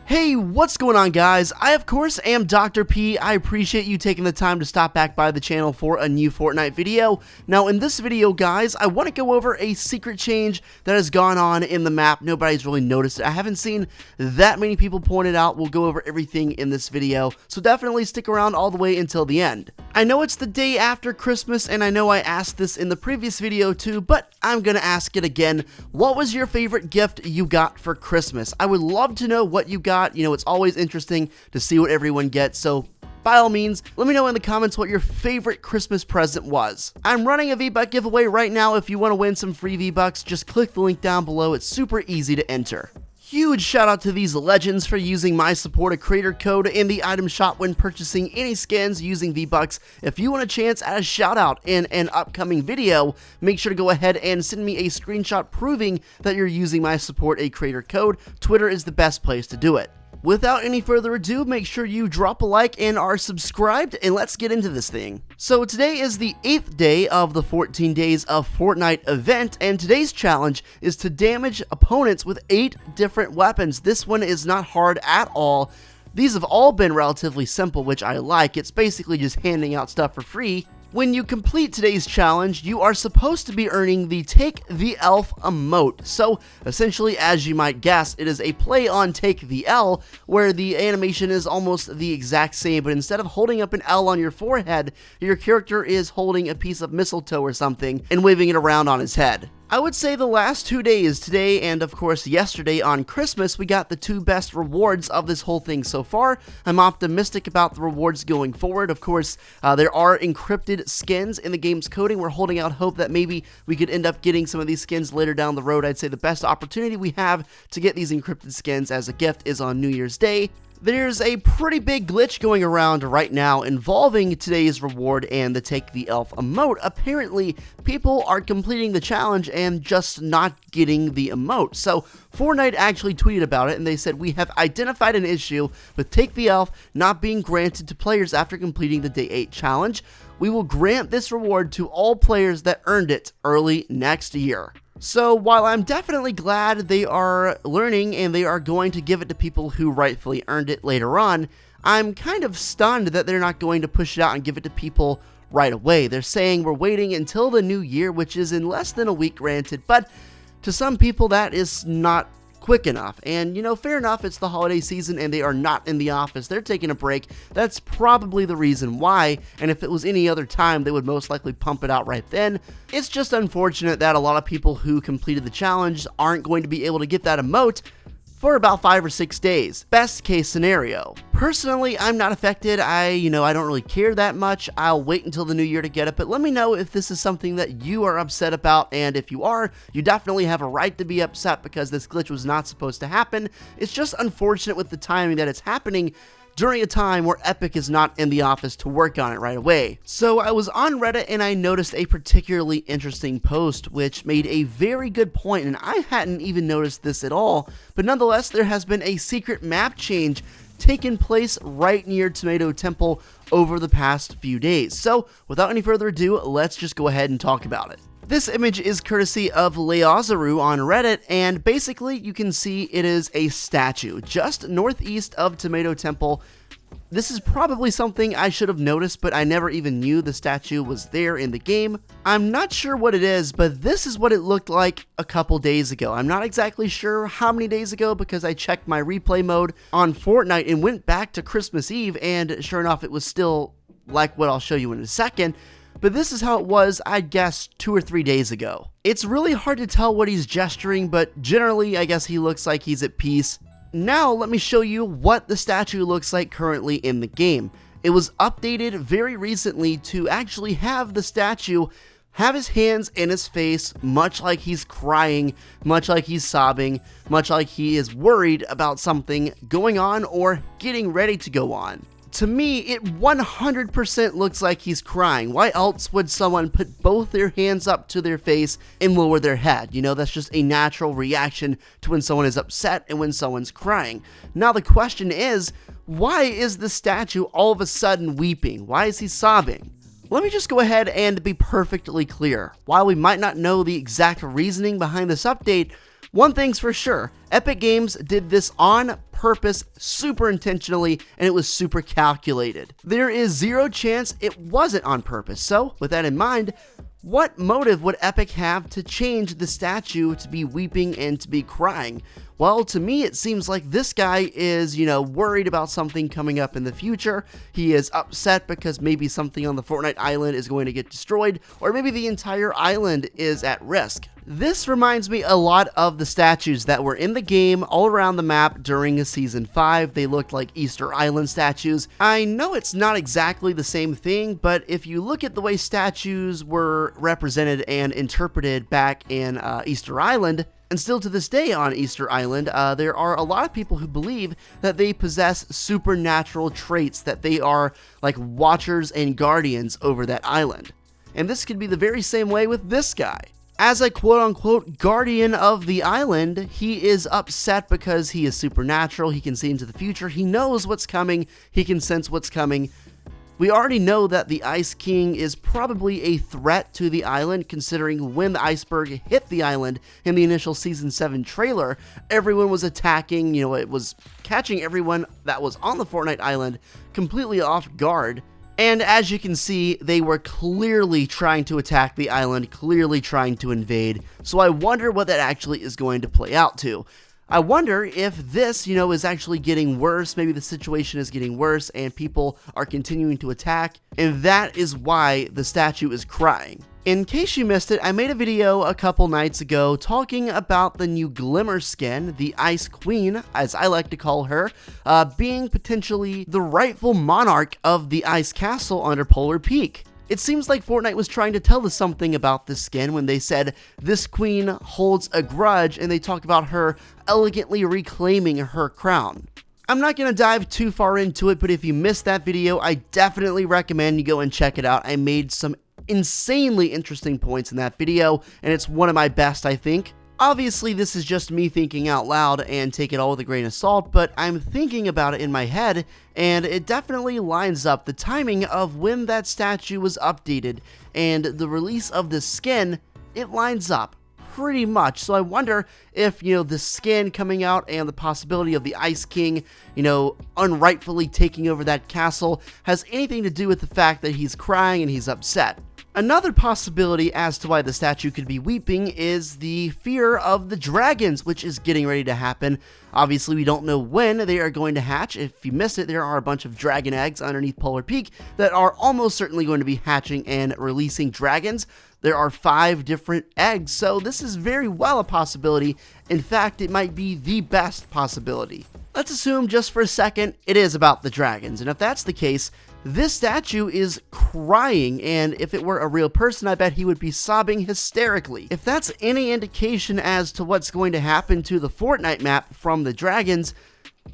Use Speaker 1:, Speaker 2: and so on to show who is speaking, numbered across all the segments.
Speaker 1: Hey, what's going on, guys? I, of course, am Dr. P. I appreciate you taking the time to stop back by the channel for a new Fortnite video. Now, in this video, guys, I want to go over a secret change that has gone on in the map. Nobody's really noticed it. I haven't seen that many people point it out. We'll go over everything in this video, so definitely stick around all the way until the end. I know it's the day after Christmas, and I know I asked this in the previous video too, but I'm gonna ask it again. What was your favorite gift you got for Christmas? I would love to know what you got. You know, it's always interesting to see what everyone gets, so by all means, let me know in the comments what your favorite Christmas present was. I'm running a V-Buck giveaway right now. If you want to win some free V-Bucks, just click the link down below. It's super easy to enter. Huge shout out to these legends for using my support a creator code in the item shop when purchasing any skins using V-Bucks. If you want a chance at a shout out in an upcoming video, make sure to go ahead and send me a screenshot proving that you're using my support a creator code. Twitter is the best place to do it. Without any further ado, make sure you drop a like and are subscribed, and let's get into this thing. So today is the 8th day of the 14 days of Fortnite event, and today's challenge is to damage opponents with 8 different weapons. This one is not hard at all. These have all been relatively simple, which I like. It's basically just handing out stuff for free. When you complete today's challenge, you are supposed to be earning the Take the Elf emote. So, essentially, as you might guess, it is a play on Take the L, where the animation is almost the exact same, but instead of holding up an L on your forehead, your character is holding a piece of mistletoe or something and waving it around on his head. I would say the last 2 days, today and of course yesterday on Christmas, we got the 2 best rewards of this whole thing so far. I'm optimistic about the rewards going forward. Of course, there are encrypted skins in the game's coding. We're holding out hope that maybe we could end up getting some of these skins later down the road. I'd say the best opportunity we have to get these encrypted skins as a gift is on New Year's Day. There's a pretty big glitch going around right now involving today's reward and the Take the Elf emote. Apparently, people are completing the challenge and just not getting the emote. So, Fortnite actually tweeted about it, and they said, "We have identified an issue with Take the Elf not being granted to players after completing the Day 8 challenge. We will grant this reward to all players that earned it early next year." So while I'm definitely glad they are learning and they are going to give it to people who rightfully earned it later on, I'm kind of stunned that they're not going to push it out and give it to people right away. They're saying we're waiting until the new year, which is in less than a week, granted, but to some people that is not quick enough. And, you know, fair enough, it's the holiday season and they are not in the office. They're taking a break. That's probably the reason why, and if it was any other time, they would most likely pump it out right then. It's just unfortunate that a lot of people who completed the challenge aren't going to be able to get that emote for about 5 or 6 days. Best case scenario. Personally, I'm not affected. I don't really care that much. I'll wait until the new year to get it, but let me know if this is something that you are upset about, and if you are, you definitely have a right to be upset because this glitch was not supposed to happen. It's just unfortunate with the timing that it's happening during a time where Epic is not in the office to work on it right away. So I was on Reddit and I noticed a particularly interesting post which made a very good point, and I hadn't even noticed this at all, but nonetheless there has been a secret map change taken place right near Tomato Temple over the past few days. So without any further ado, let's just go ahead and talk about it. This image is courtesy of Leozaru on Reddit, and basically you can see it is a statue just northeast of Tomato Temple. This is probably something I should have noticed, but I never even knew the statue was there in the game. I'm not sure what it is, but this is what it looked like a couple days ago. I'm not exactly sure how many days ago because I checked my replay mode on Fortnite and went back to Christmas Eve, and sure enough, it was still like what I'll show you in a second. But this is how it was, I guess, 2 or 3 days ago. It's really hard to tell what he's gesturing, but generally, I guess he looks like he's at peace. Now, let me show you what the statue looks like currently in the game. It was updated very recently to actually have the statue have his hands in his face, much like he's crying, much like he's sobbing, much like he is worried about something going on or getting ready to go on. To me, it 100% looks like he's crying. Why else would someone put both their hands up to their face and lower their head? You know, that's just a natural reaction to when someone is upset and when someone's crying. Now the question is, why is the statue all of a sudden weeping? Why is he sobbing? Let me just go ahead and be perfectly clear. While we might not know the exact reasoning behind this update, One thing's for sure, Epic Games did this on purpose, super intentionally, and it was super calculated. There is zero chance it wasn't on purpose. So, with that in mind, what motive would Epic have to change the statue to be weeping and to be crying? Well, to me, it seems like this guy is, worried about something coming up in the future. He is upset because maybe something on the Fortnite island is going to get destroyed, or maybe the entire island is at risk. This reminds me a lot of the statues that were in the game all around the map during Season 5. They looked like Easter Island statues. I know it's not exactly the same thing, but if you look at the way statues were represented and interpreted back in Easter Island, and still to this day on Easter Island, there are a lot of people who believe that they possess supernatural traits, that they are like watchers and guardians over that island. And this could be the very same way with this guy. As a quote-unquote guardian of the island, he is upset because he is supernatural, he can see into the future, he knows what's coming, he can sense what's coming. We already know that the Ice King is probably a threat to the island, considering when the iceberg hit the island in the initial Season 7 trailer, everyone was attacking, it was catching everyone that was on the Fortnite island completely off guard. And as you can see, they were clearly trying to attack the island, clearly trying to invade, so I wonder what that actually is going to play out to. I wonder if this, is actually getting worse, maybe the situation is getting worse and people are continuing to attack, and that is why the statue is crying. In case you missed it, I made a video a couple nights ago talking about the new Glimmer skin, the Ice Queen, as I like to call her, being potentially the rightful monarch of the Ice Castle under Polar Peak. It seems like Fortnite was trying to tell us something about this skin when they said this queen holds a grudge, and they talk about her elegantly reclaiming her crown. I'm not going to dive too far into it, but if you missed that video, I definitely recommend you go and check it out. I made some insanely interesting points in that video, and it's one of my best, I think. Obviously, this is just me thinking out loud, and take it all with a grain of salt, but I'm thinking about it in my head, and it definitely lines up. The timing of when that statue was updated and the release of the skin, it lines up pretty much. So I wonder if, the skin coming out and the possibility of the Ice King, unrightfully taking over that castle has anything to do with the fact that he's crying and he's upset. Another possibility as to why the statue could be weeping is the fear of the dragons, which is getting ready to happen. Obviously, we don't know when they are going to hatch. If you missed it, there are a bunch of dragon eggs underneath Polar Peak that are almost certainly going to be hatching and releasing dragons. There are 5 different eggs, so this is very well a possibility. In fact, it might be the best possibility. Let's assume just for a second it is about the dragons, and if that's the case, this statue is crying, and if it were a real person, I bet he would be sobbing hysterically. If that's any indication as to what's going to happen to the Fortnite map from the dragons,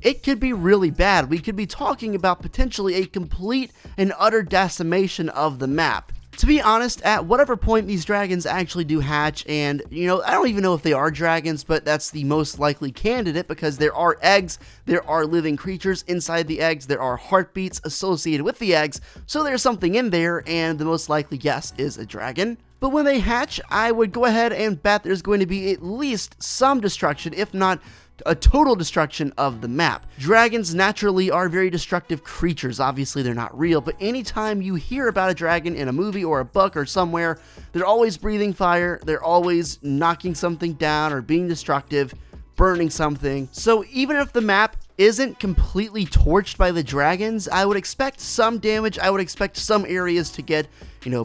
Speaker 1: it could be really bad. We could be talking about potentially a complete and utter decimation of the map. To be honest, at whatever point these dragons actually do hatch, and, I don't even know if they are dragons, but that's the most likely candidate because there are eggs, there are living creatures inside the eggs, there are heartbeats associated with the eggs, so there's something in there, and the most likely guess is a dragon. But when they hatch, I would go ahead and bet there's going to be at least some destruction, if not a total destruction of the map. Dragons naturally are very destructive creatures. Obviously, they're not real, but anytime you hear about a dragon in a movie or a book or somewhere, they're always breathing fire, they're always knocking something down or being destructive, burning something. So even if the map isn't completely torched by the dragons, I would expect some damage. I would expect some areas to get,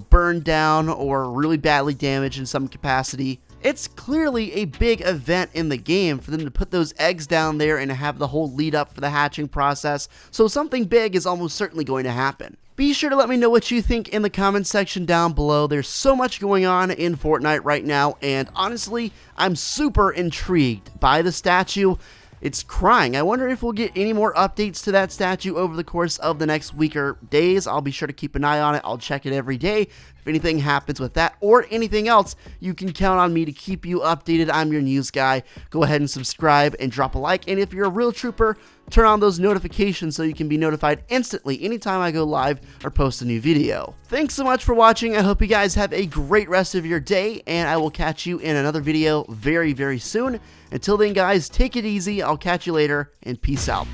Speaker 1: burned down or really badly damaged in some capacity. It's clearly a big event in the game for them to put those eggs down there and have the whole lead up for the hatching process, so something big is almost certainly going to happen. Be sure to let me know what you think in the comments section down below. There's so much going on in Fortnite right now, and honestly, I'm super intrigued by the statue. It's crying. I wonder if we'll get any more updates to that statue over the course of the next week or days. I'll be sure to keep an eye on it. I'll check it every day If anything happens with that or anything else, you can count on me to keep you updated. I'm your news guy. Go ahead and subscribe and drop a like. And if you're a real trooper, turn on those notifications so you can be notified instantly anytime I go live or post a new video. Thanks so much for watching. I hope you guys have a great rest of your day, and I will catch you in another video very, very soon. Until then, guys, take it easy. I'll catch you later, and peace out.